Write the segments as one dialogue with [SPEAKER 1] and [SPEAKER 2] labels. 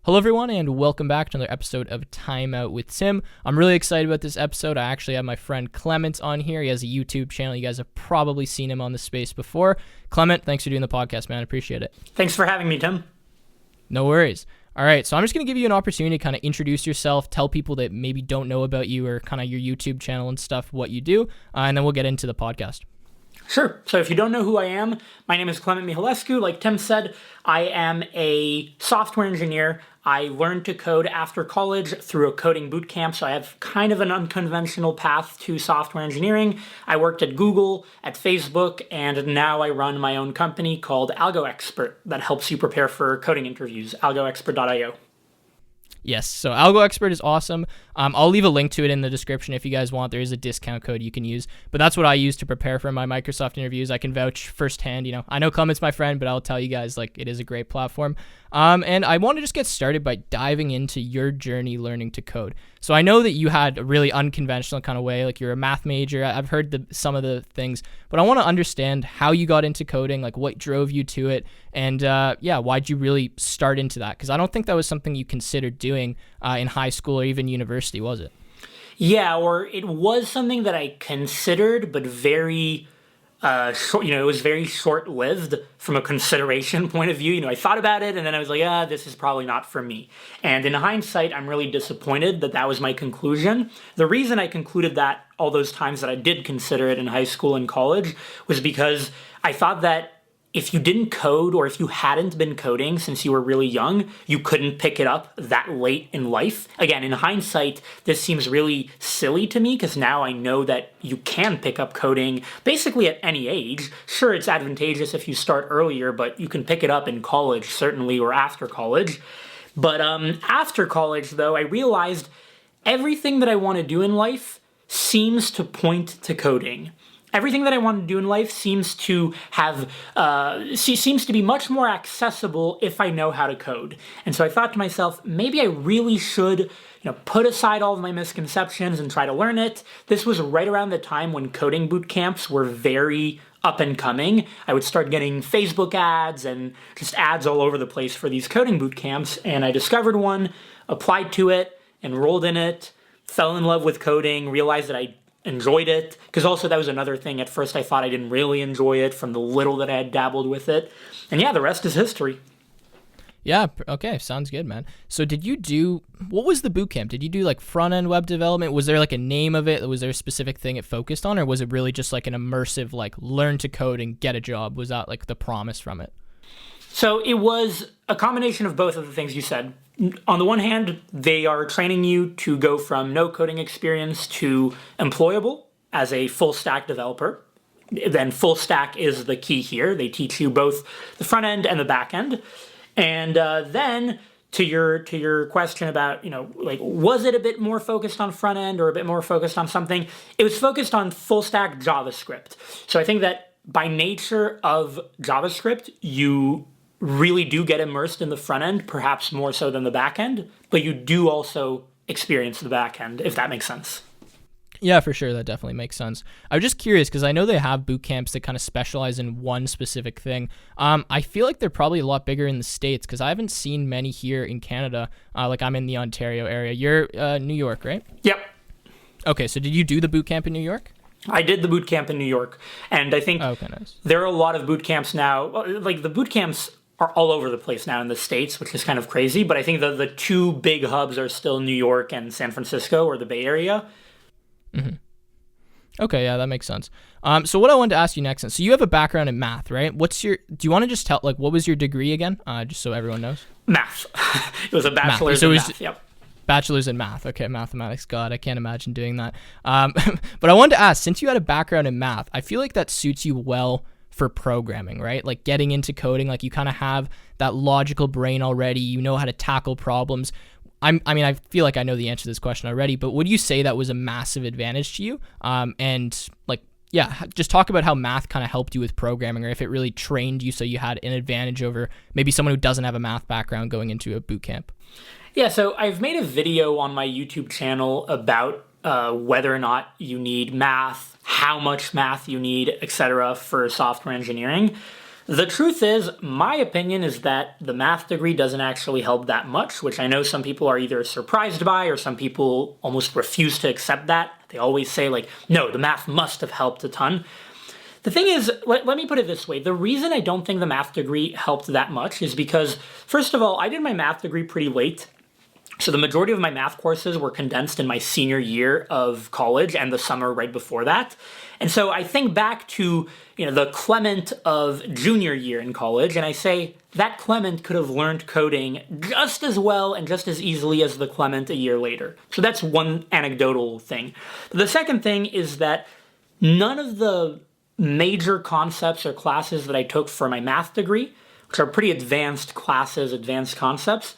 [SPEAKER 1] Hello everyone and welcome back to another episode of Time Out with Tim. I'm really excited about this episode. I actually have my friend Clement on here. He has a YouTube channel. You guys have probably seen him on the space before. Clement, thanks for doing the podcast, man. I appreciate it.
[SPEAKER 2] Thanks for having me, Tim.
[SPEAKER 1] No worries. All right, so I'm just going to give you an opportunity to kind of introduce yourself, tell people that maybe don't know about you or kind of your YouTube channel and stuff, what you do, and then we'll get into the podcast.
[SPEAKER 2] Sure. So if you don't know who I am, my name is Clément Mihailescu. Like Tim said, I am a software engineer. I learned to code after college through a coding bootcamp, so I have kind of an unconventional path to software engineering. I worked at Google, at Facebook, and now I run my own company called AlgoExpert that helps you prepare for coding interviews, algoexpert.io.
[SPEAKER 1] Yes, so AlgoExpert is awesome. I'll leave a link to it in the description if you guys want. There is a discount code you can use, but that's what I use to prepare for my Microsoft interviews. I can vouch firsthand. I know Clement's my friend, but I'll tell you guys, it is a great platform. And I want to just get started by diving into your journey learning to code. So I know that you had a really unconventional kind of way, you're a math major. I've heard some of the things, but I want to understand how you got into coding, what drove you to it, and why'd you really start into that? Because I don't think that was something you considered doing in high school or even university, was it?
[SPEAKER 2] Yeah, or it was something that I considered, but very short. It was very short-lived from a consideration point of view. I thought about it, and then I was like, this is probably not for me. And in hindsight, I'm really disappointed that that was my conclusion. The reason I concluded that all those times that I did consider it in high school and college was because I thought that if you didn't code or if you hadn't been coding since you were really young, you couldn't pick it up that late in life. Again, in hindsight, this seems really silly to me because now I know that you can pick up coding basically at any age. Sure, it's advantageous if you start earlier, but you can pick it up in college, certainly, or after college. But after college, though, I realized everything that I want to do in life seems to point to coding. Everything that I want to do in life seems to be much more accessible if I know how to code. And so I thought to myself, maybe I really should, put aside all of my misconceptions and try to learn it. This was right around the time when coding boot camps were very up and coming. I would start getting Facebook ads and just ads all over the place for these coding boot camps. And I discovered one, applied to it, enrolled in it, fell in love with coding, realized that I enjoyed it, because also that was another thing. At first I thought I didn't really enjoy it from the little that I had dabbled with it. And yeah, the rest is history.
[SPEAKER 1] Yeah, okay, sounds good, man. So what was the boot camp? Did you do front-end web development? Was there a name of it? Was there a specific thing it focused on? Or was it really just an immersive, learn to code and get a job? Was that the promise from it?
[SPEAKER 2] So it was a combination of both of the things you said. On the one hand, they are training you to go from no coding experience to employable as a full stack developer. Then full stack is the key here. They teach you both the front end and the back end. And then to your question about, was it a bit more focused on front end or a bit more focused on something? It was focused on full stack JavaScript. So I think that by nature of JavaScript, you really do get immersed in the front end, perhaps more so than the back end, but you do also experience the back end, if that makes sense.
[SPEAKER 1] Yeah, for sure. That definitely makes sense. I was just curious because I know they have boot camps that kind of specialize in one specific thing. I feel like they're probably a lot bigger in the States because I haven't seen many here in Canada. I'm in the Ontario area. You're New York, right?
[SPEAKER 2] Yep.
[SPEAKER 1] Okay, so did you do the boot camp in New York?
[SPEAKER 2] I did the boot camp in New York, and I think
[SPEAKER 1] nice.
[SPEAKER 2] There are a lot of boot camps now. The boot camps are all over the place now in the States, which is kind of crazy, but I think the two big hubs are still New York and San Francisco, or the Bay Area.
[SPEAKER 1] Mm-hmm. Okay, yeah, that makes sense. So what I wanted to ask you next, so you have a background in math, right? Do you want to just tell, what was your degree again? Just so everyone knows.
[SPEAKER 2] Math. It was a bachelor's in math, yep.
[SPEAKER 1] Bachelor's in math. Okay, mathematics. God, I can't imagine doing that. But I wanted to ask, since you had a background in math, I feel like that suits you well for programming, right? Getting into coding, you kind of have that logical brain already. You know how to tackle problems. I feel like I know the answer to this question already, but would you say that was a massive advantage to you? Just talk about how math kind of helped you with programming, or if it really trained you so you had an advantage over maybe someone who doesn't have a math background going into a boot camp.
[SPEAKER 2] Yeah, so I've made a video on my YouTube channel about whether or not you need math, how much math you need, etc. for software engineering. The truth is, my opinion is that the math degree doesn't actually help that much, which I know some people are either surprised by or some people almost refuse to accept that. They always say, like, no, the math must have helped a ton. The thing is, let me put it this way. The reason I don't think the math degree helped that much is because, first of all, I did my math degree pretty late. So the majority of my math courses were condensed in my senior year of college and the summer right before that. And so I think back to, the Clement of junior year in college, and I say that Clement could have learned coding just as well and just as easily as the Clement a year later. So that's one anecdotal thing. The second thing is that none of the major concepts or classes that I took for my math degree, which are pretty advanced classes, advanced concepts,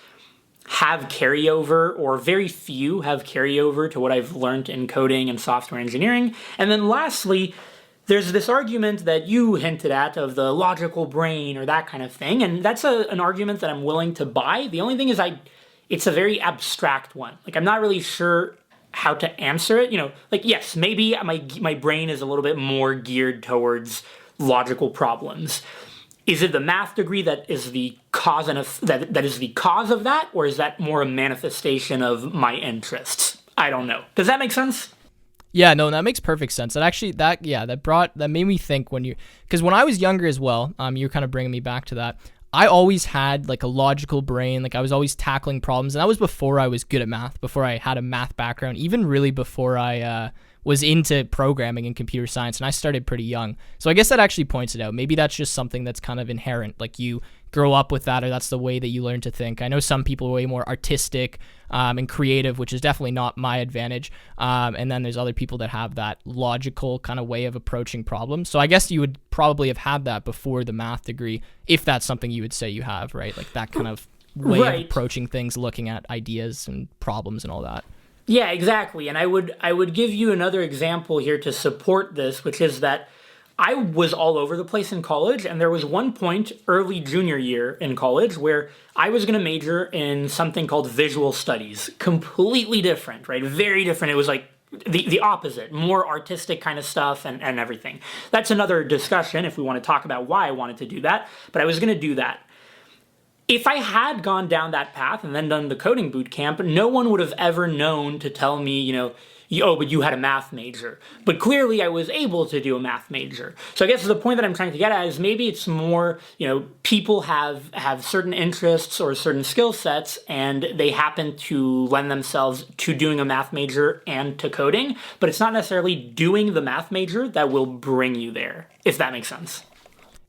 [SPEAKER 2] have carryover, or very few have carryover to what I've learned in coding and software engineering. And then lastly, there's this argument that you hinted at of the logical brain or that kind of thing, and that's an argument that I'm willing to buy. The only thing is it's a very abstract one. Like, I'm not really sure how to answer it. Yes, maybe my brain is a little bit more geared towards logical problems. Is it the math degree that is the cause that is the cause of that, or is that more a manifestation of my interests? I don't know. Does that make sense?
[SPEAKER 1] Yeah, no, that makes perfect sense. That made me think because when I was younger as well, you're kind of bringing me back to that. I always had like a logical brain, like I was always tackling problems, and that was before I was good at math, before I had a math background, even really before I was into programming and computer science, and I started pretty young. So I guess that actually points it out. Maybe that's just something that's kind of inherent, like you grow up with that, or that's the way that you learn to think. I know some people are way more artistic and creative, which is definitely not my advantage. And then there's other people that have that logical kind of way of approaching problems. So I guess you would probably have had that before the math degree, if that's something you would say you have, right? Like that kind of way of approaching things, looking at ideas and problems and all that.
[SPEAKER 2] Yeah, exactly. And I would give you another example here to support this, which is that I was all over the place in college, and there was one point early junior year in college where I was going to major in something called visual studies. Completely different, right? Very different. It was like the opposite, more artistic kind of stuff and everything. That's another discussion if we want to talk about why I wanted to do that, but I was going to do that. If I had gone down that path and then done the coding bootcamp, no one would have ever known to tell me, but you had a math major. But clearly I was able to do a math major. So I guess the point that I'm trying to get at is maybe it's more, people have certain interests or certain skill sets, and they happen to lend themselves to doing a math major and to coding, but it's not necessarily doing the math major that will bring you there, if that makes sense.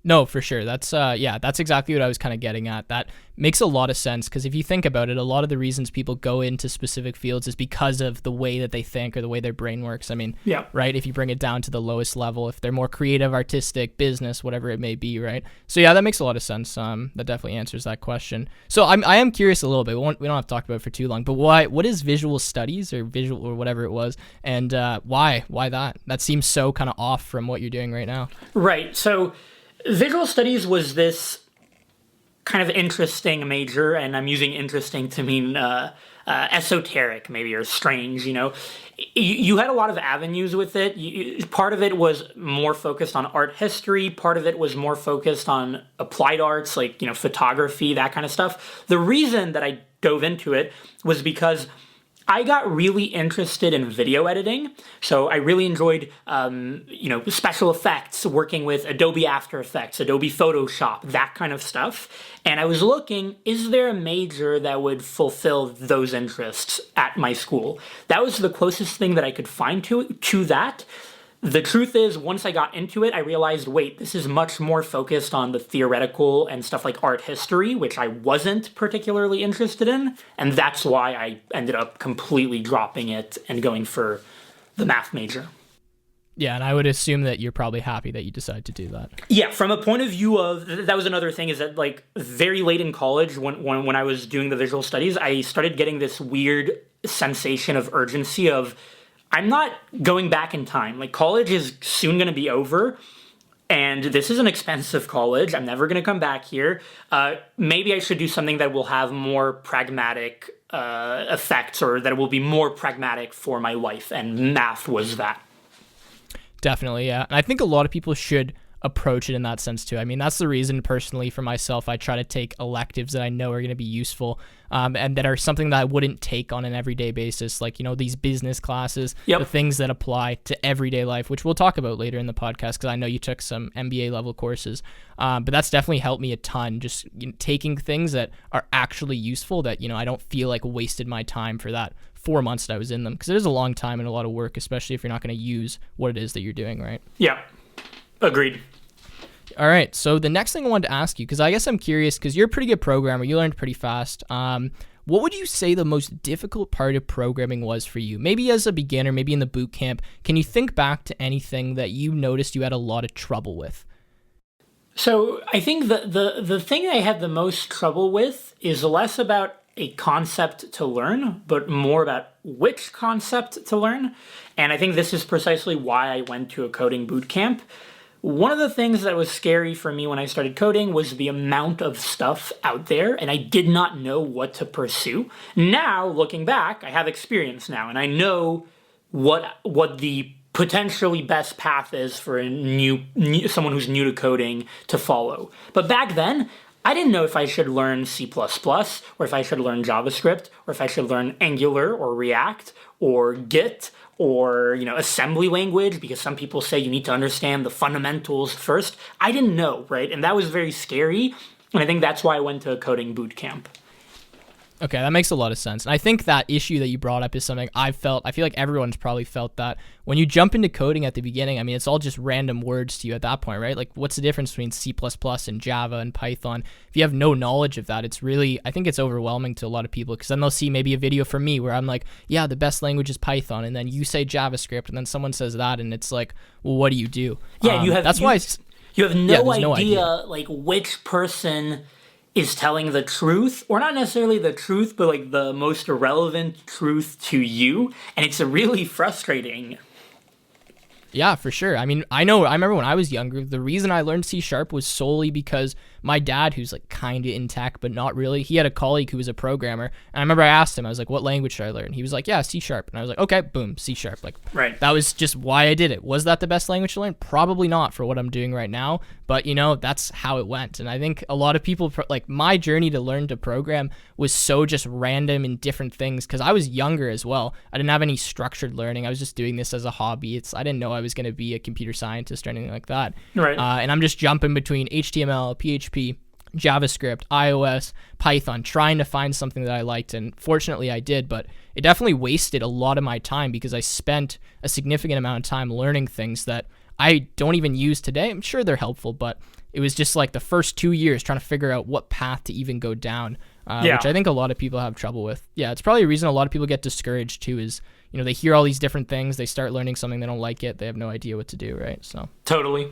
[SPEAKER 1] No, for sure. That's exactly what I was kind of getting at. That makes a lot of sense, because if you think about it, a lot of the reasons people go into specific fields is because of the way that they think or the way their brain works. I mean, yeah, right? If you bring it down to the lowest level, if they're more creative, artistic, business, whatever it may be, right? So yeah, that makes a lot of sense. That definitely answers that question. So I am curious a little bit. We don't have to talk about it for too long, but what is visual studies or visual or whatever it was, and why that? That seems so kind of off from what you're doing right now.
[SPEAKER 2] Right. So visual studies was this kind of interesting major, and I'm using interesting to mean esoteric maybe, or strange, You had a lot of avenues with it. Part of it was more focused on art history. Part of it was more focused on applied arts, like, photography, that kind of stuff. The reason that I dove into it was because I got really interested in video editing. So I really enjoyed, special effects, working with Adobe After Effects, Adobe Photoshop, that kind of stuff. And I was looking, is there a major that would fulfill those interests at my school? That was the closest thing that I could find to that. The truth is, once I got into it, I realized, wait, this is much more focused on the theoretical and stuff like art history, which I wasn't particularly interested in, and that's why I ended up completely dropping it and going for the math major.
[SPEAKER 1] Yeah, and I would assume that you're probably happy that you decided to do that.
[SPEAKER 2] Yeah, from a point of view of, that was another thing, is that like very late in college, when I was doing the visual studies, I started getting this weird sensation of urgency of, I'm not going back in time. Like, college is soon going to be over, and this is an expensive college. I'm never going to come back here. Maybe I should do something that will have more pragmatic effects, or that will be more pragmatic for my life, and math was that.
[SPEAKER 1] Definitely, yeah. And I think a lot of people should approach it in that sense too. I mean, that's the reason personally for myself, I try to take electives that I know are going to be useful, and that are something that I wouldn't take on an everyday basis, like, these business classes, the things that apply to everyday life, which we'll talk about later in the podcast, because I know you took some MBA level courses, but that's definitely helped me a ton, just taking things that are actually useful, that, I don't feel like wasted my time for that 4 months that I was in them, because it is a long time and a lot of work, especially if you're not going to use what it is that you're doing, right?
[SPEAKER 2] Yeah. Agreed.
[SPEAKER 1] All right. So the next thing I wanted to ask you, because I guess I'm curious, because you're a pretty good programmer, you learned pretty fast. What would you say the most difficult part of programming was for you? Maybe as a beginner, maybe in the boot camp. Can you think back to anything that you noticed you had a lot of trouble with?
[SPEAKER 2] So I think the thing I had the most trouble with is less about a concept to learn, but more about which concept to learn. And I think this is precisely why I went to a coding boot camp. One of the things that was scary for me when I started coding was the amount of stuff out there, and I did not know what to pursue. Now, looking back, I have experience now, and I know what the potentially best path is for someone who's new to coding to follow. But back then, I didn't know if I should learn C++, or if I should learn JavaScript, or if I should learn Angular or React or Git or assembly language, because some people say you need to understand the fundamentals first. I didn't know, right? And that was very scary, and I think that's why I went to a coding boot camp.
[SPEAKER 1] Okay, that makes a lot of sense. And I think that issue that you brought up is something I feel like everyone's probably felt that. When you jump into coding at the beginning, I mean, it's all just random words to you at that point, right? Like, what's the difference between C++ and Java and Python? If you have no knowledge of that, I think it's overwhelming to a lot of people, because then they'll see maybe a video from me where I'm like, yeah, the best language is Python, and then you say JavaScript, and then someone says that, and it's like, well, what do you do?
[SPEAKER 2] Yeah, you have no idea, like, which person is telling the truth, or not necessarily the truth, but like the most relevant truth to you, and it's really frustrating.
[SPEAKER 1] Yeah, for sure. I mean, I remember when I was younger, the reason I learned C# was solely because my dad, who's like kind of in tech, but not really, he had a colleague who was a programmer. And I remember I asked him, I was like, what language should I learn? He was like, yeah, C#. And I was like, okay, boom, C#. Like,
[SPEAKER 2] right.
[SPEAKER 1] That was just why I did it. Was that the best language to learn? Probably not for what I'm doing right now, but that's how it went. And I think a lot of people, like, my journey to learn to program was so just random and different things, because I was younger as well. I didn't have any structured learning. I was just doing this as a hobby. I didn't know I was going to be a computer scientist or anything like that.
[SPEAKER 2] Right.
[SPEAKER 1] And I'm just jumping between HTML, PHP, JavaScript, iOS, Python, trying to find something that I liked. And fortunately I did, but it definitely wasted a lot of my time, because I spent a significant amount of time learning things that I don't even use today. I'm sure they're helpful, but it was just like the first 2 years trying to figure out what path to even go down, which I think a lot of people have trouble with. Yeah, it's probably a reason a lot of people get discouraged too, is, they hear all these different things, they start learning something, they don't like it, they have no idea what to do, right? So
[SPEAKER 2] totally.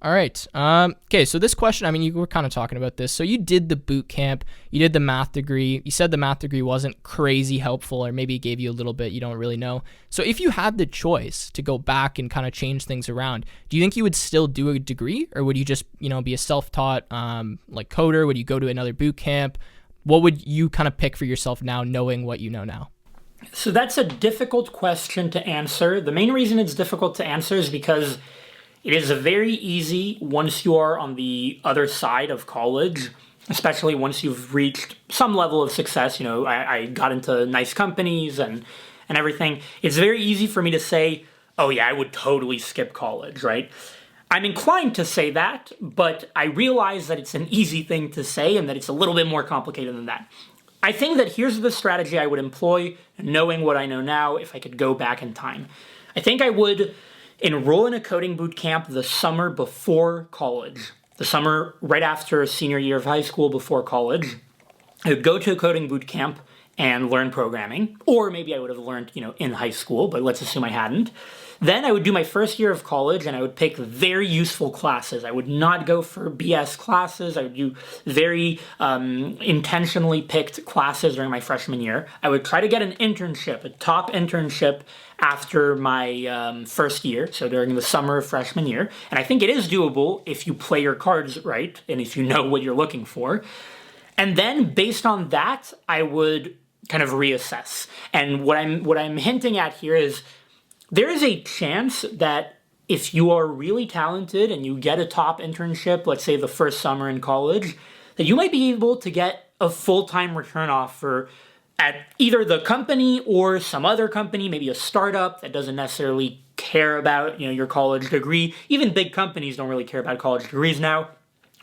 [SPEAKER 1] All right. Okay, so this question, I mean, you were kind of talking about this. So you did the boot camp, you did the math degree. You said the math degree wasn't crazy helpful, or maybe it gave you a little bit, you don't really know. So if you had the choice to go back and kind of change things around, do you think you would still do a degree, or would you just, be a self-taught like coder? Would you go to another boot camp? What would you kind of pick for yourself now, knowing what you know now?
[SPEAKER 2] So that's a difficult question to answer. The main reason it's difficult to answer is because it is very easy once you are on the other side of college, especially once you've reached some level of success. I got into nice companies and everything. It's very easy for me to say, oh yeah, I would totally skip college, right? I'm inclined to say that, but I realize that it's an easy thing to say and that it's a little bit more complicated than that. I think that here's the strategy I would employ, knowing what I know now, if I could go back in time. I think I would enroll in a coding boot camp the summer before college, the summer right after senior year of high school, before college. I would go to a coding boot camp and learn programming, or maybe I would have learned, in high school, but let's assume I hadn't. Then I would do my first year of college, and I would pick very useful classes. I would not go for BS classes. I would do very intentionally picked classes during my freshman year. I would try to get an internship, a top internship, after my first year, so during the summer of freshman year. And I think it is doable if you play your cards right and if you know what you're looking for. And then based on that, I would kind of reassess. And what I'm hinting at here is there is a chance that if you are really talented and you get a top internship, let's say the first summer in college, that you might be able to get a full-time return offer at either the company or some other company, maybe a startup that doesn't necessarily care about, your college degree. Even big companies don't really care about college degrees now.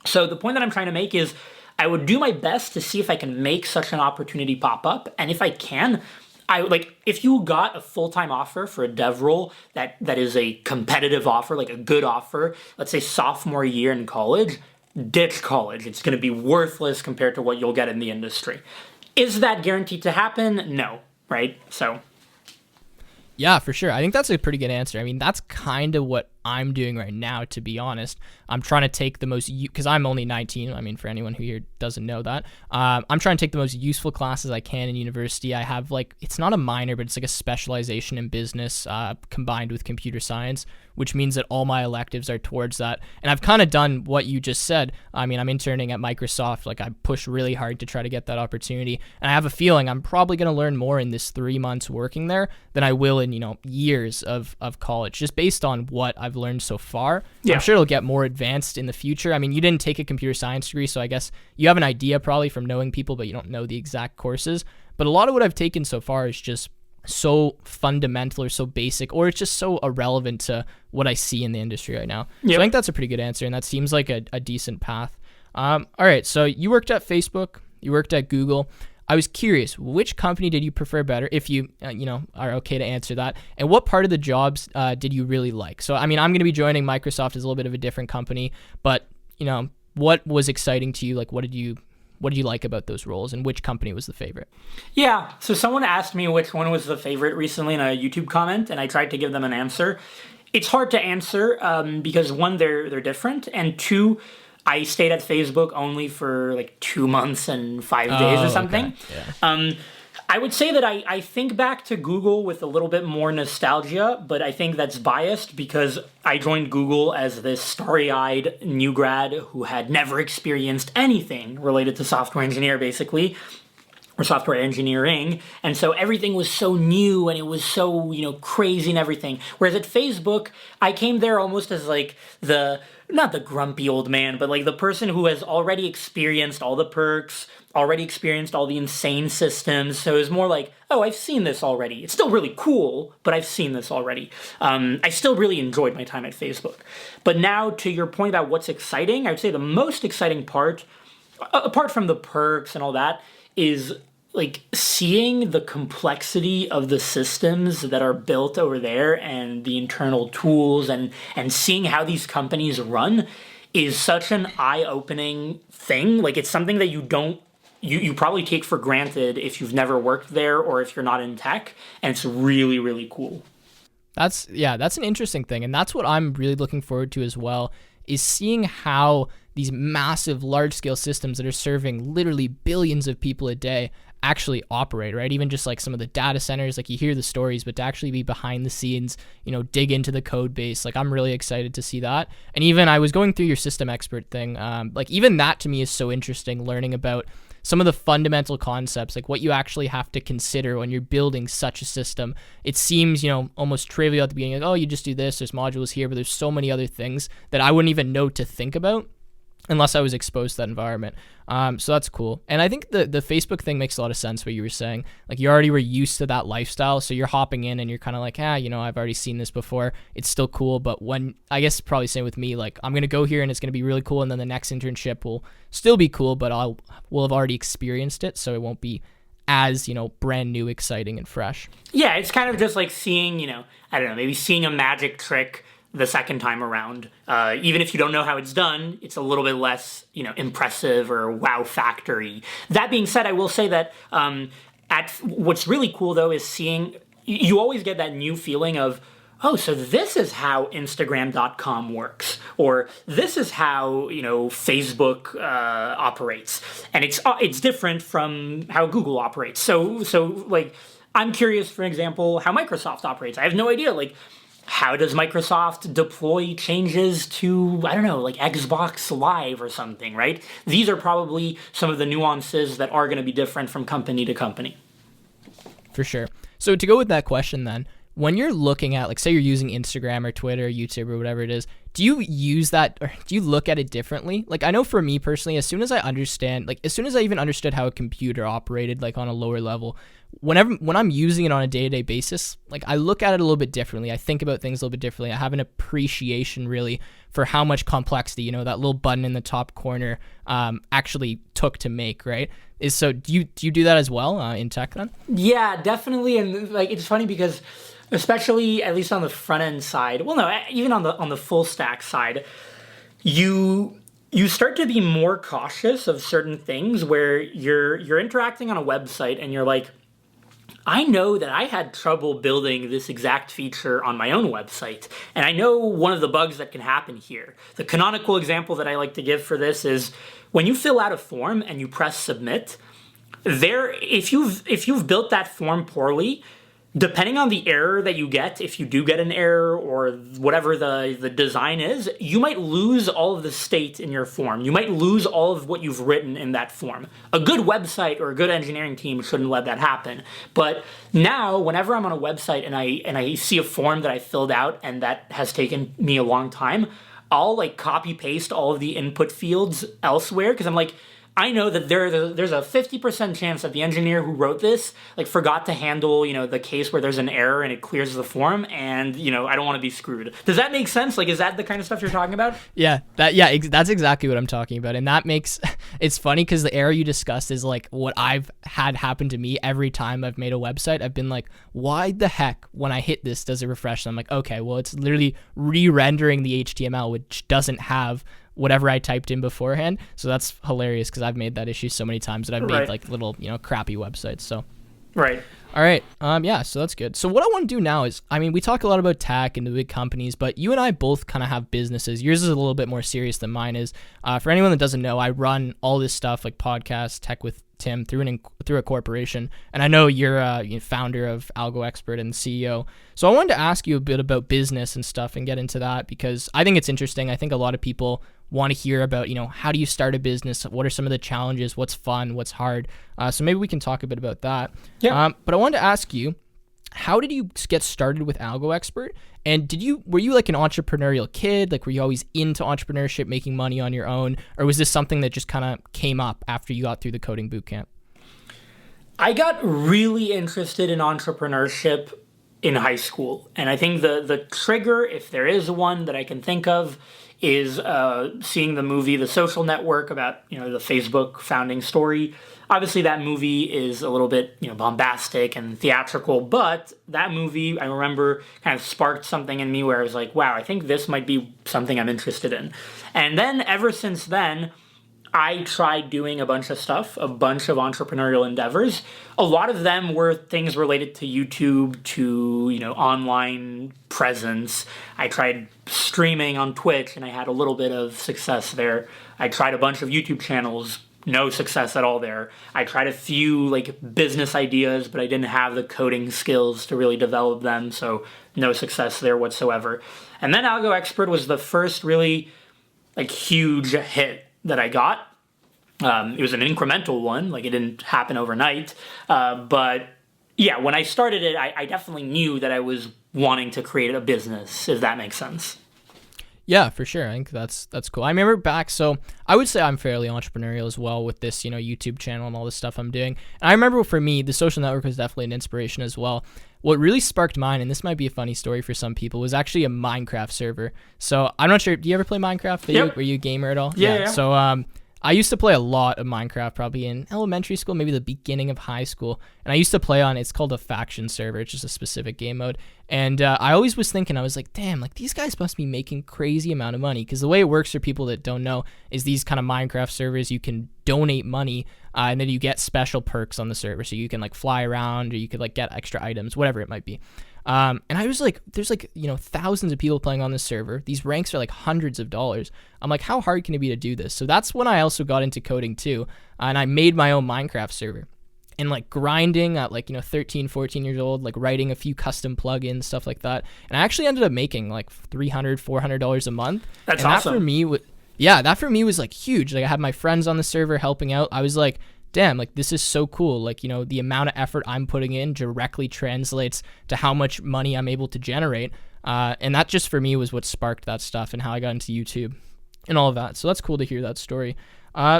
[SPEAKER 2] So the point that I'm trying to make is I would do my best to see if I can make such an opportunity pop up. And if I can, if you got a full-time offer for a dev role that is a competitive offer, like a good offer, let's say sophomore year in college, ditch college. It's going to be worthless compared to what you'll get in the industry. Is that guaranteed to happen? No, right? So
[SPEAKER 1] yeah, for sure. I think that's a pretty good answer. I mean, that's kind of what I'm doing right now, to be honest. I'm trying to take the most, because I'm only 19. I mean, for anyone who here doesn't know that, I'm trying to take the most useful classes I can in university. I have it's not a minor, but it's like a specialization in business combined with computer science, which means that all my electives are towards that. And I've kind of done what you just said. I mean, I'm interning at Microsoft. I push really hard to try to get that opportunity. And I have a feeling I'm probably going to learn more in this 3 months working there than I will in, years of college, just based on what I've learned so far. Yeah. I'm sure it'll get more advanced in the future. I mean, you didn't take a computer science degree, so I guess you have an idea probably from knowing people, but you don't know the exact courses. But a lot of what I've taken so far is just so fundamental or so basic, or it's just so irrelevant to what I see in the industry right now. Yep. So I think that's a pretty good answer, and that seems like a decent path. All right, so you worked at Facebook, you worked at Google. I was curious, which company did you prefer better, if you are okay to answer that, and what part of the jobs did you really like? So, I mean, I'm going to be joining Microsoft as a little bit of a different company, but, what was exciting to you? What did you like about those roles, and which company was the favorite?
[SPEAKER 2] Yeah, so someone asked me which one was the favorite recently in a YouTube comment, and I tried to give them an answer. It's hard to answer because one, they're different, and two, I stayed at Facebook only for 2 months and 5 days or something. Okay. Yeah. I would say that I think back to Google with a little bit more nostalgia, but I think that's biased because I joined Google as this starry-eyed new grad who had never experienced anything related to software engineer, basically, or software engineering. And so everything was so new and it was so, crazy and everything. Whereas at Facebook, I came there almost as not the grumpy old man, but the person who has already experienced all the perks, already experienced all the insane systems. So it was more oh, I've seen this already. It's still really cool, but I've seen this already. I still really enjoyed my time at Facebook. But now to your point about what's exciting, I would say the most exciting part, apart from the perks and all that, is seeing the complexity of the systems that are built over there and the internal tools and seeing how these companies run is such an eye-opening thing. It's something that you probably take for granted if you've never worked there or if you're not in tech, and it's really, really cool.
[SPEAKER 1] That's an interesting thing, and that's what I'm really looking forward to as well, is seeing how these massive large-scale systems that are serving literally billions of people a day actually operate, right? Even just some of the data centers, you hear the stories, but to actually be behind the scenes, dig into the code base, I'm really excited to see that. And even I was going through your system expert thing, even that to me is so interesting, learning about some of the fundamental concepts, what you actually have to consider when you're building such a system. It seems, almost trivial at the beginning, oh, you just do this, there's modules here, but there's so many other things that I wouldn't even know to think about unless I was exposed to that environment. So that's cool. And I think the Facebook thing makes a lot of sense, what you were saying. You already were used to that lifestyle, so you're hopping in and you're kind of I've already seen this before. It's still cool, but when, I guess probably same with me, I'm going to go here and it's going to be really cool, and then the next internship will still be cool, but we'll have already experienced it, so it won't be as, brand new, exciting, and fresh.
[SPEAKER 2] Yeah, it's kind of just seeing, I don't know, maybe seeing a magic trick the second time around. Even if you don't know how it's done, it's a little bit less, impressive or wow factory. That being said, I will say that what's really cool though is seeing, you always get that new feeling of, oh, so this is how Instagram.com works, or this is how, Facebook operates. And it's different from how Google operates. So I'm curious, for example, how Microsoft operates. I have no idea, how does Microsoft deploy changes to, I don't know, Xbox Live or something, right? These are probably some of the nuances that are going to be different from company to company.
[SPEAKER 1] For sure. So to go with that question then, when you're looking at, like, say you're using Instagram or Twitter or YouTube or whatever it is, do you use that, or do you look at it differently? Like, I know for me personally, as soon as I even understood how a computer operated, like on a lower level, when I'm using it on a day-to-day basis, like, I look at it a little bit differently. I think about things a little bit differently. I have an appreciation really for how much complexity, you know, that little button in the top corner actually took to make, right? So do you do that as well in tech then?
[SPEAKER 2] Yeah, definitely. And like, it's funny because, especially at least on the front end side, well, no, even on the full stack side, you start to be more cautious of certain things where you're interacting on a website and you're like, I know that I had trouble building this exact feature on my own website, and I know one of the bugs that can happen here. The canonical example that I like to give for this is when you fill out a form and you press submit, if you've built that form poorly, depending on the error that you get, if you do get an error or whatever the design is, you might lose all of the state in your form. You might lose all of what you've written in that form. A good website or a good engineering team shouldn't let that happen. But now, whenever I'm on a website and I see a form that I filled out and that has taken me a long time, I'll like copy paste all of the input fields elsewhere because I'm like, I know that there's a 50% chance that the engineer who wrote this like forgot to handle, you know, the case where there's an error and it clears the form, and, you know, I don't want to be screwed. Does that make sense? Like, is that the kind of stuff you're talking about?
[SPEAKER 1] Yeah, that's exactly what I'm talking about. And that makes it's funny because the error you discussed is like what I've had happen to me every time I've made a website. I've been like, why the heck when I hit this does it refresh? And I'm like, okay, well, it's literally re-rendering the HTML, which doesn't have whatever I typed in beforehand. So that's hilarious because I've made that issue so many times that I've made like little, you know, crappy websites. So
[SPEAKER 2] right.
[SPEAKER 1] All right. Yeah, so that's good. So what I want to do now is, I mean, we talk a lot about tech and the big companies, but you and I both kind of have businesses. Yours is a little bit more serious than mine is. For anyone that doesn't know, I run all this stuff like podcasts, Tech with Tim through a corporation. And I know you're a founder of AlgoExpert and CEO. So I wanted to ask you a bit about business and stuff and get into that because I think it's interesting. I think a lot of people want to hear about, you know, how do you start a business? What are some of the challenges? What's fun? What's hard? So maybe we can talk a bit about that.
[SPEAKER 2] Yeah.
[SPEAKER 1] But I wanted to ask you, how did you get started with AlgoExpert? And were you like an entrepreneurial kid? Like, were you always into entrepreneurship, making money on your own? Or was this something that just kind of came up after you got through the coding bootcamp?
[SPEAKER 2] I got really interested in entrepreneurship in high school. And I think the trigger, if there is one that I can think of, is seeing the movie The Social Network about, you know, the Facebook founding story. Obviously, that movie is a little bit, you know, bombastic and theatrical, but that movie, I remember, kind of sparked something in me where I was like, wow, I think this might be something I'm interested in. And then ever since then, I tried doing a bunch of stuff, a bunch of entrepreneurial endeavors. A lot of them were things related to YouTube, to, you know, online presence. I tried streaming on Twitch and I had a little bit of success there. I tried a bunch of YouTube channels, no success at all there. I tried a few like business ideas, but I didn't have the coding skills to really develop them, so no success there whatsoever. And then AlgoExpert was the first really like huge hit that I got. It was an incremental one, like it didn't happen overnight. But yeah, when I started it, I definitely knew that I was wanting to create a business, if that makes sense.
[SPEAKER 1] Yeah, for sure. I think that's cool. I remember back, so I would say I'm fairly entrepreneurial as well with this, you know, YouTube channel and all this stuff I'm doing. And I remember for me, The Social Network was definitely an inspiration as well. What really sparked mine, and this might be a funny story for some people, was actually a Minecraft server. So I'm not sure, do you ever play Minecraft?
[SPEAKER 2] Yep.
[SPEAKER 1] Were you a gamer at all?
[SPEAKER 2] Yeah.
[SPEAKER 1] So I used to play a lot of Minecraft, probably in elementary school, maybe the beginning of high school. And I used to play on, it's called a faction server. It's just a specific game mode. And I always was thinking, I was like, damn, like these guys must be making crazy amount of money. Because the way it works for people that don't know is these kind of Minecraft servers, you can donate money and then you get special perks on the server. So you can like fly around or you could like get extra items, whatever it might be. And I was like, there's like, you know, thousands of people playing on this server. These ranks are like hundreds of dollars. I'm like, how hard can it be to do this? So that's when I also got into coding too. And I made my own Minecraft server and like grinding at like, you know, 13, 14 years old, like writing a few custom plugins, stuff like that. And I actually ended up making like $300, $400 a month.
[SPEAKER 2] That's
[SPEAKER 1] and
[SPEAKER 2] awesome.
[SPEAKER 1] That for me was like huge. Like I had my friends on the server helping out. I was like, damn, like this is so cool. Like, you know, the amount of effort I'm putting in directly translates to how much money I'm able to generate. And that just for me was what sparked that stuff and how I got into YouTube and all of that. So that's cool to hear that story.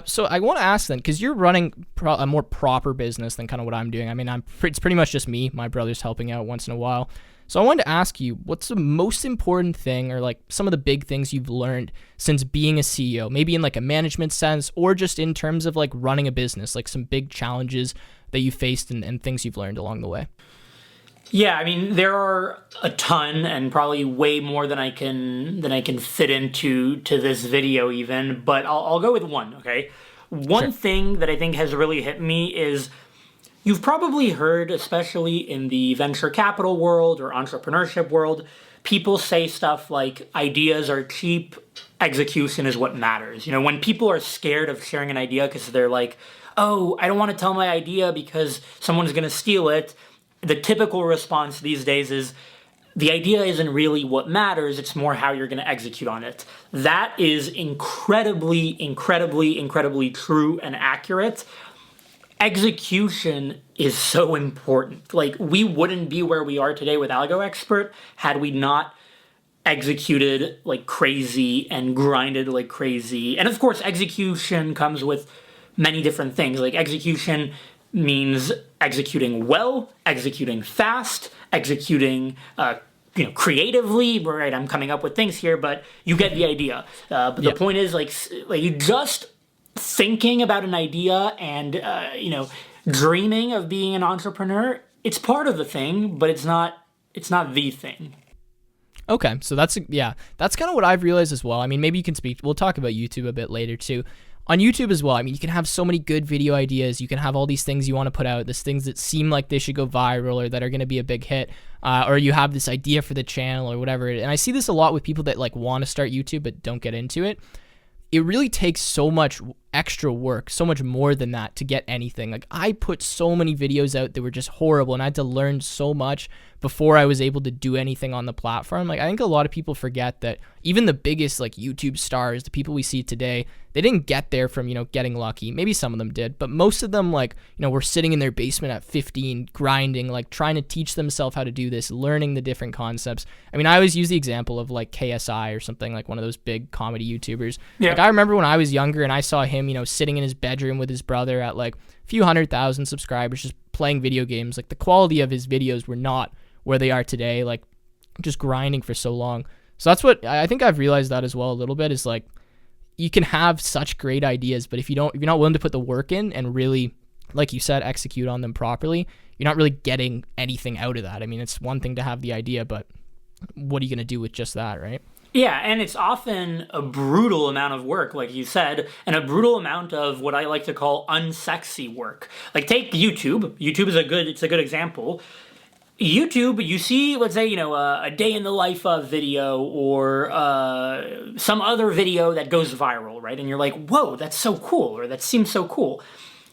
[SPEAKER 1] So I want to ask then, because you're running a more proper business than kind of what I'm doing. I mean, it's pretty much just me. My brother's helping out once in a while. So I wanted to ask you, what's the most important thing, or like some of the big things you've learned since being a CEO, maybe in like a management sense, or just in terms of like running a business, like some big challenges that you faced and things you've learned along the way?
[SPEAKER 2] Yeah, I mean, there are a ton, and probably way more than I can fit into this video even. But I'll go with one. Okay, one thing that I think has really hit me is, you've probably heard, especially in the venture capital world or entrepreneurship world, people say stuff like ideas are cheap, execution is what matters. You know, when people are scared of sharing an idea because they're like, oh, I don't want to tell my idea because someone's going to steal it. The typical response these days is, the idea isn't really what matters, it's more how you're going to execute on it. That is incredibly, incredibly, incredibly true and accurate. Execution is so important. Like, we wouldn't be where we are today with AlgoExpert had we not executed like crazy and grinded like crazy. And of course, execution comes with many different things. Like, execution means executing well, executing fast, executing creatively. Right, I'm coming up with things here, but you get the idea. But the point is, like you just thinking about an idea and dreaming of being an entrepreneur, it's part of the thing, but it's not the thing.
[SPEAKER 1] Okay, so that's kind of what I've realized as well. I mean, maybe you can speak. We'll talk about YouTube a bit later too. On YouTube as well, I mean, you can have so many good video ideas. You can have all these things you want to put out, these things that seem like they should go viral or that are going to be a big hit, or you have this idea for the channel or whatever. And I see this a lot with people that like want to start YouTube but don't get into it. It really takes so much extra work, so much more than that to get anything. Like, I put so many videos out that were just horrible, and I had to learn so much before I was able to do anything on the platform. Like, I think a lot of people forget that even the biggest like YouTube stars, the people we see today, they didn't get there from, getting lucky. Maybe some of them did, but most of them, like, were sitting in their basement at 15, grinding, like trying to teach themselves how to do this, learning the different concepts. I mean, I always use the example of like KSI or something, like one of those big comedy YouTubers. Yeah. Like, I remember when I was younger and I saw him, sitting in his bedroom with his brother at like a few 100,000 subscribers, just playing video games. Like, the quality of his videos were not where they are today, like just grinding for so long. So that's what I think I've realized that as well a little bit, is like, you can have such great ideas, but if you're not willing to put the work in and really, like you said, execute on them properly, you're not really getting anything out of that. I mean, it's one thing to have the idea, but what are you going to do with just that, right?
[SPEAKER 2] Yeah, and it's often a brutal amount of work, like you said, and a brutal amount of what I like to call unsexy work. Like, take YouTube. YouTube is a good example. YouTube, you see, let's say, a day in the life of video or some other video that goes viral, right? And you're like, whoa, that's so cool, or that seems so cool.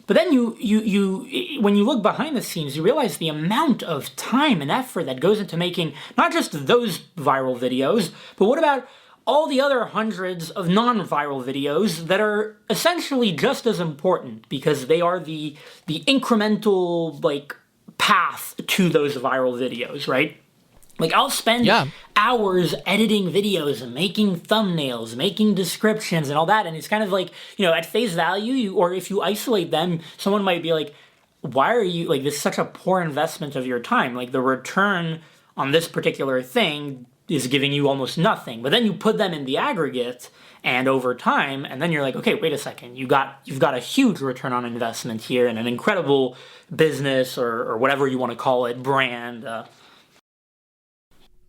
[SPEAKER 2] But then you when you look behind the scenes, you realize the amount of time and effort that goes into making not just those viral videos, but what about all the other hundreds of non-viral videos that are essentially just as important, because they are the incremental, like, path to those viral videos, right? Like, I'll spend hours editing videos and making thumbnails, making descriptions and all that, and it's kind of like, at face value, or if you isolate them, someone might be like, why are you, like, this is such a poor investment of your time. Like, the return on this particular thing is giving you almost nothing. But then you put them in the aggregate and over time, and then you're like, okay, wait a second, you've got a huge return on investment here and an incredible business or whatever you want to call it, brand.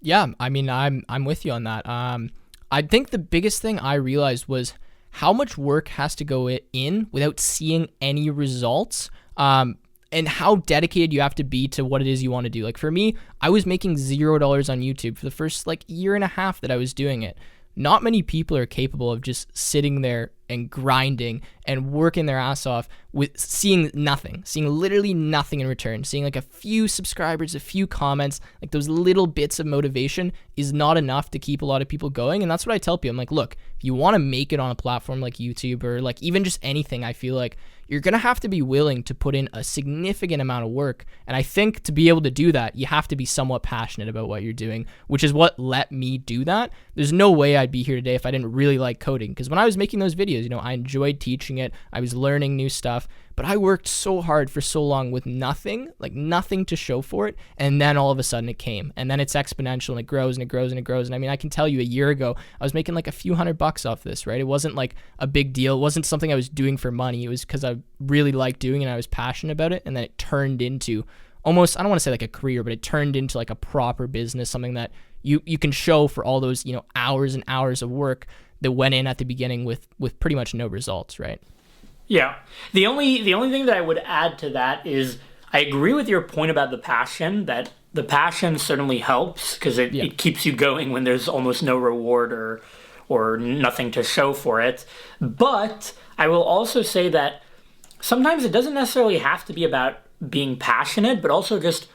[SPEAKER 1] Yeah, I mean, I'm with you on that. I think the biggest thing I realized was how much work has to go in without seeing any results. And how dedicated you have to be to what it is you want to do. Like, for me, I was making $0 on YouTube for the first like year and a half that I was doing it. Not many people are capable of just sitting there and grinding and working their ass off with seeing literally nothing in return. Seeing like a few subscribers, a few comments, like those little bits of motivation is not enough to keep a lot of people going. And that's what I tell people. I'm like, look, if you want to make it on a platform like YouTube or like even just anything, I feel like you're going to have to be willing to put in a significant amount of work. And I think to be able to do that, you have to be somewhat passionate about what you're doing, which is what let me do that. There's no way I'd be here today if I didn't really like coding, because when I was making those videos, I enjoyed teaching it. I was learning new stuff, but I worked so hard for so long with nothing to show for it. And then all of a sudden it came, and then it's exponential, and it grows and it grows and it grows. And I mean, I can tell you a year ago, I was making like a few $100 off this, right? It wasn't like a big deal. It wasn't something I was doing for money. It was because I really liked doing it and I was passionate about it. And then it turned into almost, I don't want to say like a career, but it turned into like a proper business, something that you can show for all those, hours and hours of work that went in at the beginning with pretty much no results, right?
[SPEAKER 2] Yeah. The only thing that I would add to that is I agree with your point about the passion, that the passion certainly helps because it keeps you going when there's almost no reward or nothing to show for it. But I will also say that sometimes it doesn't necessarily have to be about being passionate, but also just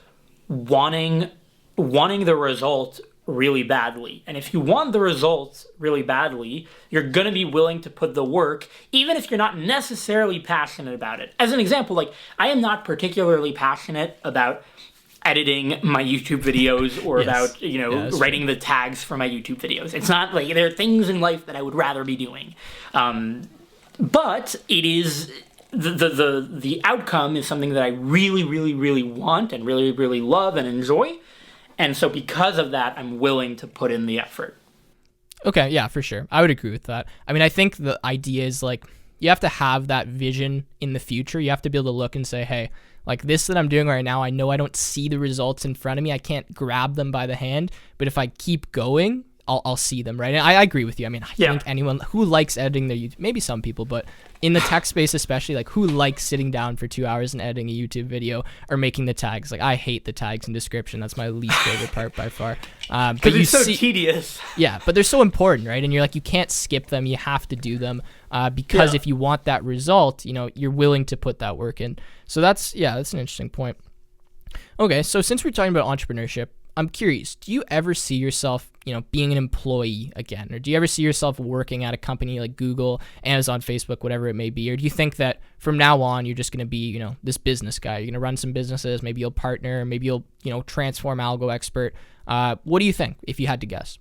[SPEAKER 2] wanting the result really badly. And if you want the results really badly, you're going to be willing to put the work, even if you're not necessarily passionate about it. As an example, like I am not particularly passionate about editing my YouTube videos or about, writing the tags for my YouTube videos. It's not like there are things in life that I would rather be doing. But it is the outcome is something that I really, really, really want and really, really love and enjoy. And so because of that, I'm willing to put in the effort.
[SPEAKER 1] Okay, yeah, for sure. I would agree with that. I mean, I think the idea is like you have to have that vision in the future. You have to be able to look and say, hey, like this that I'm doing right now, I know I don't see the results in front of me. I can't grab them by the hand. But if I keep going, I'll see them, right? And I agree with you. I mean, I think anyone who likes editing their YouTube, maybe some people, but in the tech space especially, like who likes sitting down for 2 hours and editing a YouTube video or making the tags? Like I hate the tags and description. That's my least favorite part by far.
[SPEAKER 2] But it's so tedious.
[SPEAKER 1] Yeah, but they're so important, right? And you're like, you can't skip them. You have to do them because if you want that result, you're willing to put that work in. So that's an interesting point. Okay, so since we're talking about entrepreneurship, I'm curious, do you ever see yourself, being an employee again? Or do you ever see yourself working at a company like Google, Amazon, Facebook, whatever it may be? Or do you think that from now on, you're just going to be, this business guy? You're going to run some businesses, maybe you'll partner, maybe you'll, transform AlgoExpert. What do you think, if you had to guess?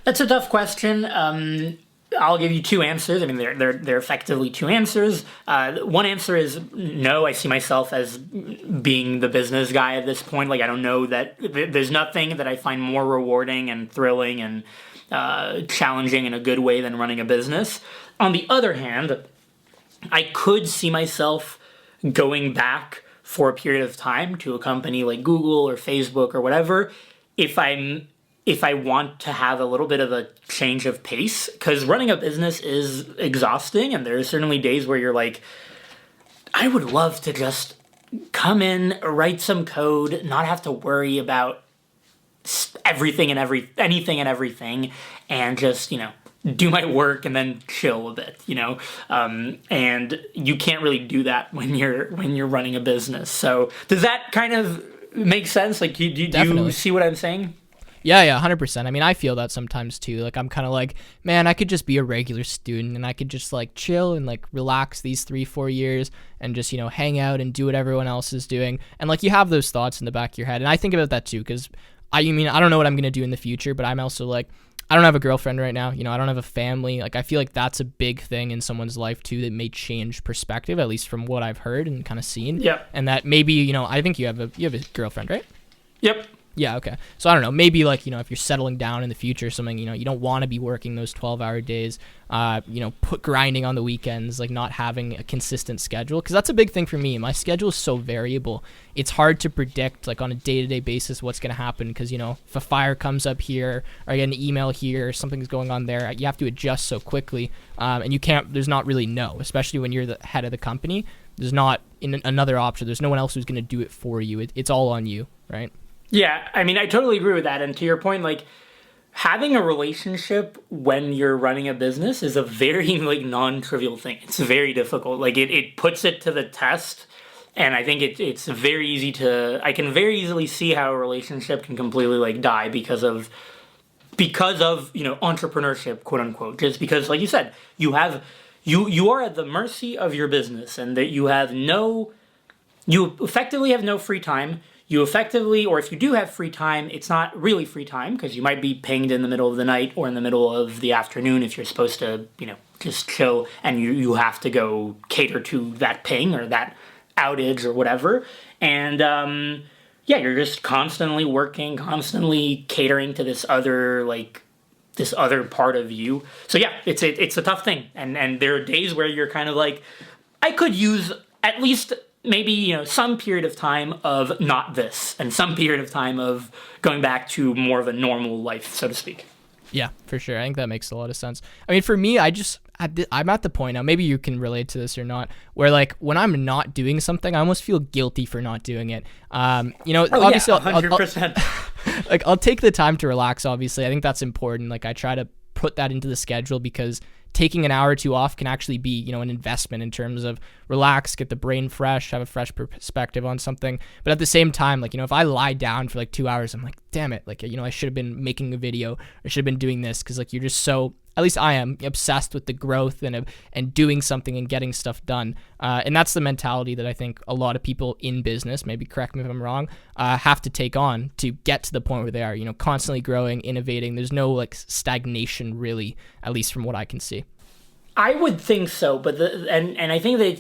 [SPEAKER 2] That's a tough question. I'll give you two answers. I mean, they're effectively two answers. One answer is no. I see myself as being the business guy at this point. Like, I don't know that there's nothing that I find more rewarding and thrilling and challenging in a good way than running a business. On the other hand, I could see myself going back for a period of time to a company like Google or Facebook or whatever if I want to have a little bit of a change of pace, because running a business is exhausting, and there are certainly days where you're like, I would love to just come in, write some code, not have to worry about anything and everything, and just, do my work and then chill a bit, and you can't really do that when you're running a business. So does that kind of make sense? Like, do you see what I'm saying?
[SPEAKER 1] Yeah, 100%. I mean, I feel that sometimes too. Like, I'm kind of like, man, I could just be a regular student and I could just like chill and like relax these 3-4 years and just, hang out and do what everyone else is doing. And like, you have those thoughts in the back of your head. And I think about that too, because I don't know what I'm going to do in the future, but I'm also like, I don't have a girlfriend right now. I don't have a family. Like, I feel like that's a big thing in someone's life too that may change perspective, at least from what I've heard and kind of seen.
[SPEAKER 2] Yeah.
[SPEAKER 1] And that maybe, I think you have a girlfriend, right?
[SPEAKER 2] Yep.
[SPEAKER 1] Yeah, okay. So I don't know, maybe like, if you're settling down in the future or something, you don't want to be working those 12-hour days, grinding on the weekends, like not having a consistent schedule, because that's a big thing for me. My schedule is so variable. It's hard to predict like on a day-to-day basis what's going to happen, because, if a fire comes up here or I get an email here or something's going on there, you have to adjust so quickly, and there's not really especially when you're the head of the company. There's not another option. There's no one else who's going to do it for you. It's all on you, right?
[SPEAKER 2] Yeah, I mean, I totally agree with that. And to your point, like, having a relationship when you're running a business is a very, like, non-trivial thing. It's very difficult. Like, it puts it to the test. And I think it's very easy I can very easily see how a relationship can completely, like, die because of, entrepreneurship, quote unquote. Just because, like you said, you have you are at the mercy of your business, and that you effectively have no free time. You effectively, or if you do have free time, it's not really free time because you might be pinged in the middle of the night or in the middle of the afternoon if you're supposed to, just chill, and you have to go cater to that ping or that outage or whatever. And you're just constantly working, constantly catering to this other part of you. So yeah, it's a tough thing. And there are days where you're kind of like, I could use at least maybe, some period of time of not this, and some period of time of going back to more of a normal life, so to speak.
[SPEAKER 1] Yeah, for sure. I think that makes a lot of sense. I mean, for me, I'm at the point now, maybe you can relate to this or not, where like when I'm not doing something, I almost feel guilty for not doing it. Obviously,
[SPEAKER 2] yeah, 100%.
[SPEAKER 1] I'll take the time to relax, obviously. I think that's important. Like I try to put that into the schedule because taking an hour or two off can actually be, an investment in terms of relax, get the brain fresh, have a fresh perspective on something. But at the same time, like, if I lie down for like 2 hours, I'm like, damn it. Like, I should have been making a video. I should have been doing this. Cause like, you're just so, at least I am, obsessed with the growth and doing something and getting stuff done. And that's the mentality that I think a lot of people in business, maybe correct me if I'm wrong, have to take on to get to the point where they are, constantly growing, innovating. There's no like stagnation really, at least from what I can see.
[SPEAKER 2] I would think so, but and I think that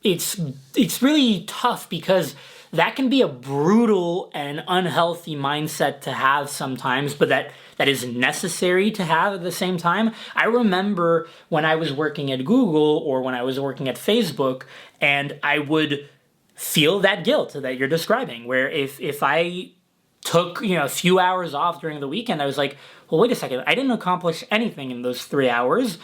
[SPEAKER 2] it's really tough because that can be a brutal and unhealthy mindset to have sometimes, but that is necessary to have at the same time. I remember when I was working at Google or when I was working at Facebook, and I would feel that guilt that you're describing, where if I took a few hours off during the weekend, I was like, well, wait a second, I didn't accomplish anything in those 3 hours.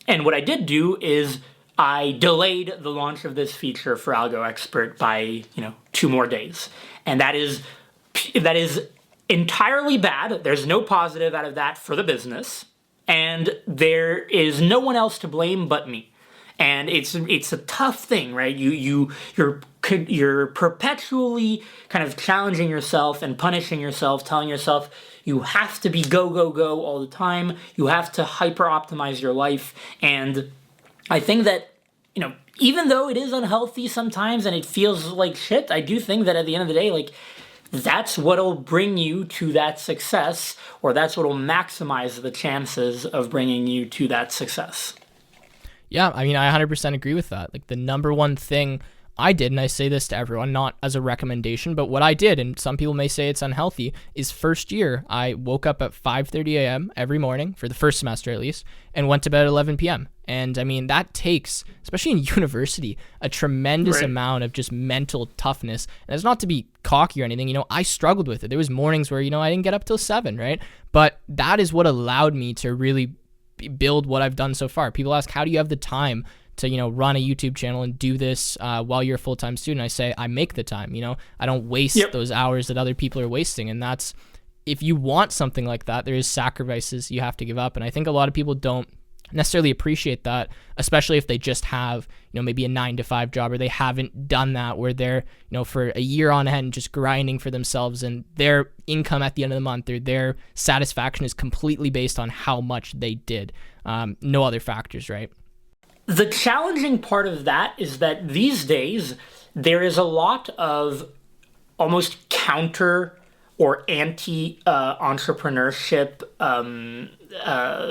[SPEAKER 2] And what I did do is I delayed the launch of this feature for AlgoExpert by 2 more days, and that is entirely bad. There's no positive out of that for the business, and there is no one else to blame but me. And it's a tough thing, right? You're perpetually kind of challenging yourself and punishing yourself, telling yourself you have to be go, go, go all the time. You have to hyper optimize your life. And I think that, even though it is unhealthy sometimes and it feels like shit, I do think that at the end of the day, like, that's what'll bring you to that success, or that's what'll maximize the chances of bringing you to that success.
[SPEAKER 1] Yeah, I mean, I 100% agree with that. Like the number one thing I did, and I say this to everyone, not as a recommendation, but what I did, and some people may say it's unhealthy, is first year, I woke up at 5:30 a.m. every morning, for the first semester at least, and went to bed at 11 p.m. And I mean, that takes, especially in university, a tremendous amount of just mental toughness. And it's not to be cocky or anything, I struggled with it. There was mornings where, I didn't get up till 7, right? But that is what allowed me to really build what I've done so far. People ask, how do you have the time to, run a YouTube channel and do this while you're a full-time student? I say, I make the time, I don't waste those hours that other people are wasting. And that's, if you want something like that, there is sacrifices you have to give up. And I think a lot of people don't necessarily appreciate that, especially if they just have, maybe a 9-to-5 job, or they haven't done that where they're, for a year on end just grinding for themselves, and their income at the end of the month or their satisfaction is completely based on how much they did. No other factors, right?
[SPEAKER 2] The challenging part of that is that these days there is a lot of almost counter or anti-entrepreneurship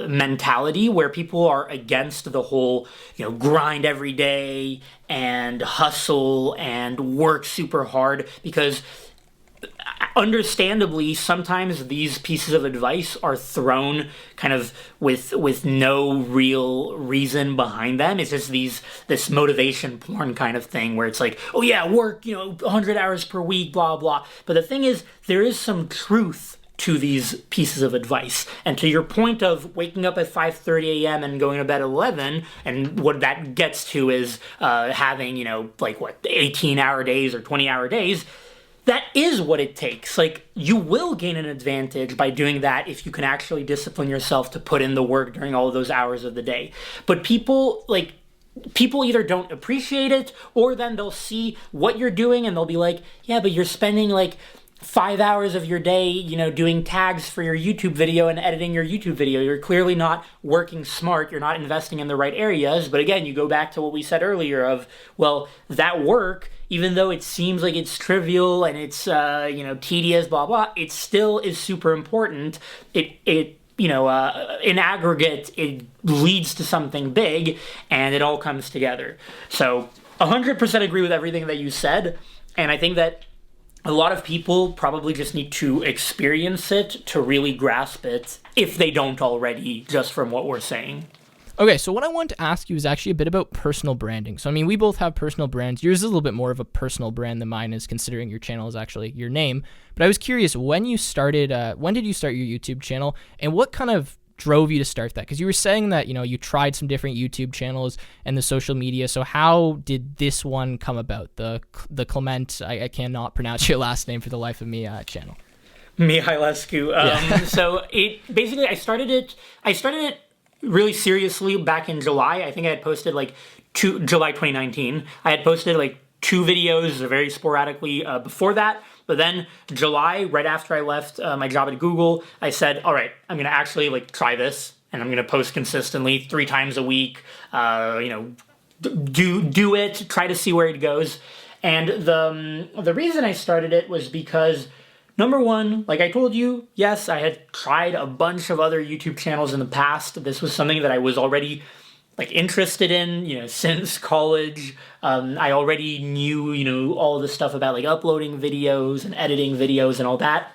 [SPEAKER 2] mentality, where people are against the whole, grind every day and hustle and work super hard, because understandably, sometimes these pieces of advice are thrown kind of with no real reason behind them. It's just this motivation porn kind of thing where it's like, oh yeah, work, 100 hours per week, blah, blah. But the thing is, there is some truth to these pieces of advice. And to your point of waking up at 5:30 a.m. and going to bed at 11, and what that gets to is having, 18-hour days or 20-hour days. That is what it takes. Like, you will gain an advantage by doing that if you can actually discipline yourself to put in the work during all of those hours of the day. But people either don't appreciate it, or then they'll see what you're doing and they'll be like, yeah, but you're spending 5 hours of your day, doing tags for your YouTube video and editing your YouTube video. You're clearly not working smart. You're not investing in the right areas. But again, you go back to what we said earlier of, well, that work, even though it seems like it's trivial and it's, tedious, blah, blah, it still is super important. In aggregate, it leads to something big and it all comes together. So 100% agree with everything that you said. And I think that a lot of people probably just need to experience it to really grasp it if they don't already, just from what we're saying.
[SPEAKER 1] Okay, so what I wanted to ask you is actually a bit about personal branding. So, I mean, we both have personal brands. Yours is a little bit more of a personal brand than mine is, considering your channel is actually your name. But I was curious, when did you start your YouTube channel, and what kind of drove you to start that? Because you were saying that, you tried some different YouTube channels and the social media. So how did this one come about? The Clément, I cannot pronounce your last name for the life of me, channel.
[SPEAKER 2] Mihailescu. So it basically, I started it really seriously back in July. I think I had posted July 2019. I had posted 2 videos very sporadically before that. But then July, right after I left my job at Google, I said, all right, I'm going to actually try this, and I'm going to post consistently 3 times a week, do it, try to see where it goes. And the reason I started it was because, number one, like I told you, yes, I had tried a bunch of other YouTube channels in the past. This was something that I was already interested in, since college. I already knew, all the stuff about uploading videos and editing videos and all that.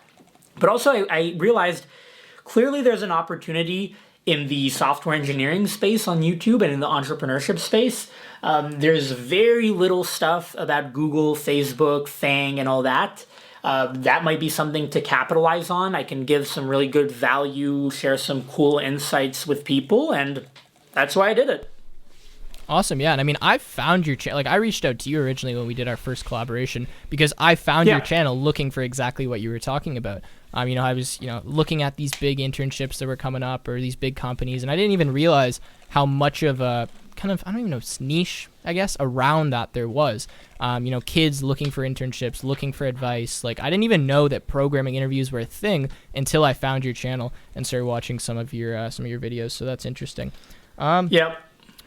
[SPEAKER 2] But also I realized clearly there's an opportunity in the software engineering space on YouTube and in the entrepreneurship space. There's very little stuff about Google, Facebook, Fang, and all that. That might be something to capitalize on. I can give some really good value, share some cool insights with people, and that's why I did it.
[SPEAKER 1] Awesome, yeah. And I mean, I found your channel. I reached out to you originally when we did our first collaboration because I found your channel looking for exactly what you were talking about. I was, looking at these big internships that were coming up or these big companies, and I didn't even realize how much of a kind of, I don't even know, niche, I guess, around that there was. Kids looking for internships, looking for advice. I didn't even know that programming interviews were a thing until I found your channel and started watching some of your videos. So that's interesting.
[SPEAKER 2] Yep.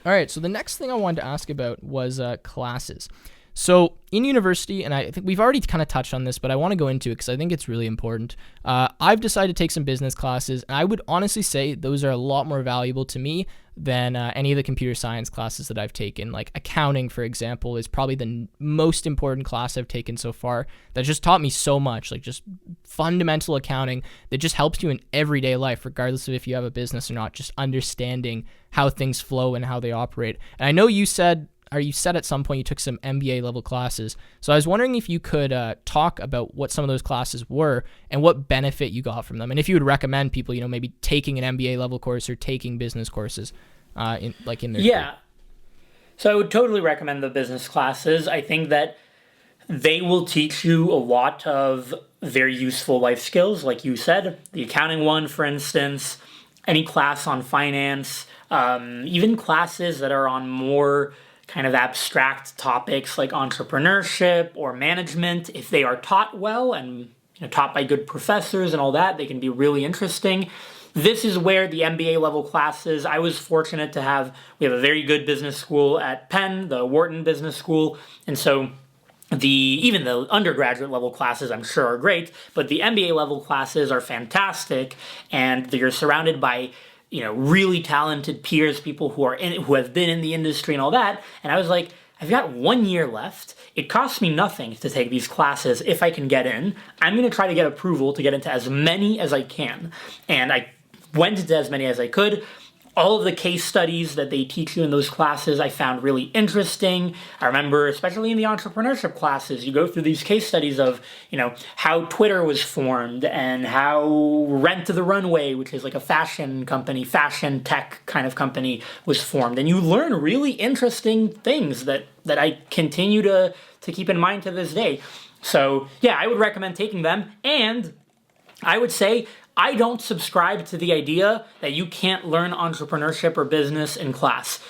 [SPEAKER 1] All right, so the next thing I wanted to ask about was classes. So in university, and I think we've already kind of touched on this, but I want to go into it because I think it's really important. I've decided to take some business classes, and I would honestly say those are a lot more valuable to me than any of the computer science classes that I've taken. Accounting, for example, is probably the most important class I've taken so far that just taught me so much, just fundamental accounting that just helps you in everyday life, regardless of if you have a business or not, just understanding how things flow and how they operate. And I know you said at some point you took some MBA level classes. So I was wondering if you could talk about what some of those classes were and what benefit you got from them. And if you would recommend people, maybe taking an MBA level course or taking business courses in their
[SPEAKER 2] Yeah. So I would totally recommend the business classes. I think that they will teach you a lot of very useful life skills, like you said. The accounting one, for instance, any class on finance, even classes that are on more kind of abstract topics like entrepreneurship or management. If they are taught well and taught by good professors and all that, they can be really interesting. This is where the MBA level classes, I was fortunate to we have a very good business school at Penn, the Wharton Business School, and so even the undergraduate level classes I'm sure are great, but the MBA level classes are fantastic, and you're surrounded by really talented peers, people who have been in the industry and all that. And I was like, I've got 1 year left. It costs me nothing to take these classes if I can get in. I'm going to try to get approval to get into as many as I can. And I went into as many as I could. All of the case studies that they teach you in those classes I found really interesting. I remember, especially in the entrepreneurship classes, you go through these case studies of, how Twitter was formed and how Rent the Runway, which is a fashion company, fashion tech kind of company, was formed. And you learn really interesting things that I continue to keep in mind to this day. So yeah, I would recommend taking them. And I would say, I don't subscribe to the idea that you can't learn entrepreneurship or business in class.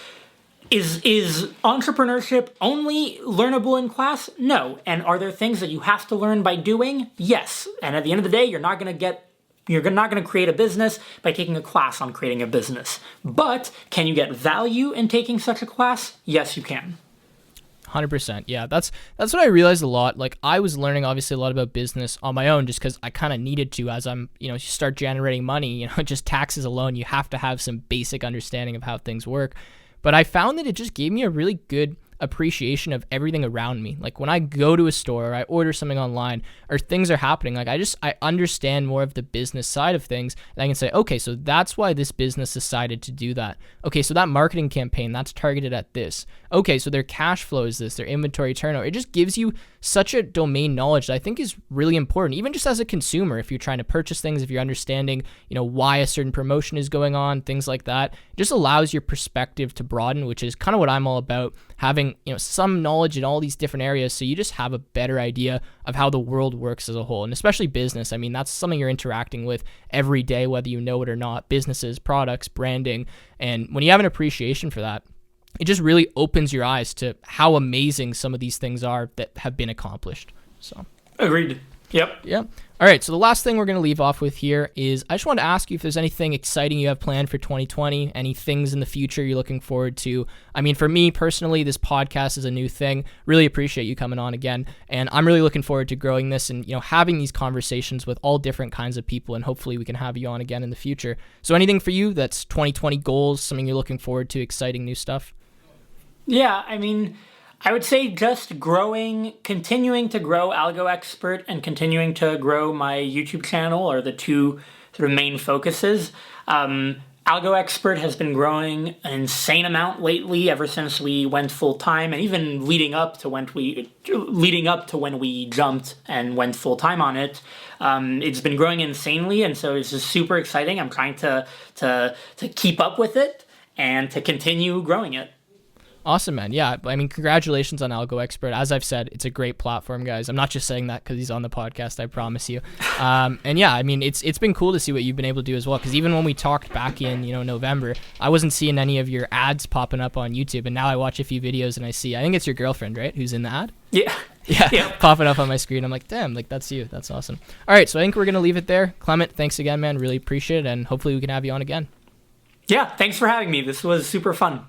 [SPEAKER 2] Is entrepreneurship only learnable in class? No. And are there things that you have to learn by doing? Yes. And at the end of the day, you're not going to create a business by taking a class on creating a business. But can you get value in taking such a class? Yes, you can.
[SPEAKER 1] 100%. Yeah, that's what I realized a lot. Like, I was learning obviously a lot about business on my own just because I kind of needed to. As I'm, you start generating money, just taxes alone, you have to have some basic understanding of how things work. But I found that it just gave me a really good appreciation of everything around me. Like, when I go to a store or I order something online or things are happening, like I understand more of the business side of things, and I can say, okay, so that's why this business decided to do that. Okay, so that marketing campaign, that's targeted at this. Okay, so their cash flow is this, their inventory turnover. It just gives you such a domain knowledge that I think is really important, even just as a consumer. If you're trying to purchase things, if you're understanding, why a certain promotion is going on, things like that, it just allows your perspective to broaden, which is kind of what I'm all about, having, some knowledge in all these different areas, so you just have a better idea of how the world works as a whole, and especially business. I mean, that's something you're interacting with every day, whether you know it or not. Businesses, products, branding, and when you have an appreciation for that, it just really opens your eyes to how amazing some of these things are that have been accomplished. So,
[SPEAKER 2] agreed. Yep.
[SPEAKER 1] Yeah. All right. So the last thing we're going to leave off with here is I just want to ask you if there's anything exciting you have planned for 2020, any things in the future you're looking forward to. I mean, for me personally, this podcast is a new thing. Really appreciate you coming on again. And I'm really looking forward to growing this and, having these conversations with all different kinds of people. And hopefully we can have you on again in the future. So anything for you that's 2020 goals, something you're looking forward to, exciting new stuff?
[SPEAKER 2] Yeah, I mean, I would say just continuing to grow AlgoExpert and continuing to grow my YouTube channel are the two sort of main focuses. AlgoExpert has been growing an insane amount lately ever since we went full time, and even leading up to when we jumped and went full time on it. It's been growing insanely, and so it's just super exciting. I'm trying to keep up with it and to continue growing it.
[SPEAKER 1] Awesome, man. Yeah, I mean, congratulations on AlgoExpert. As I've said, it's a great platform, guys. I'm not just saying that because he's on the podcast, I promise you. And yeah, I mean, it's been cool to see what you've been able to do as well, because even when we talked back in, November, I wasn't seeing any of your ads popping up on YouTube, and now I watch a few videos and I think it's your girlfriend, right, who's in the ad?
[SPEAKER 2] Yeah.
[SPEAKER 1] Yeah, popping up on my screen. I'm like, damn, like, that's you. That's awesome. All right, so I think we're going to leave it there. Clement, thanks again, man. Really appreciate it, and hopefully we can have you on again.
[SPEAKER 2] Yeah, thanks for having me. This was super fun.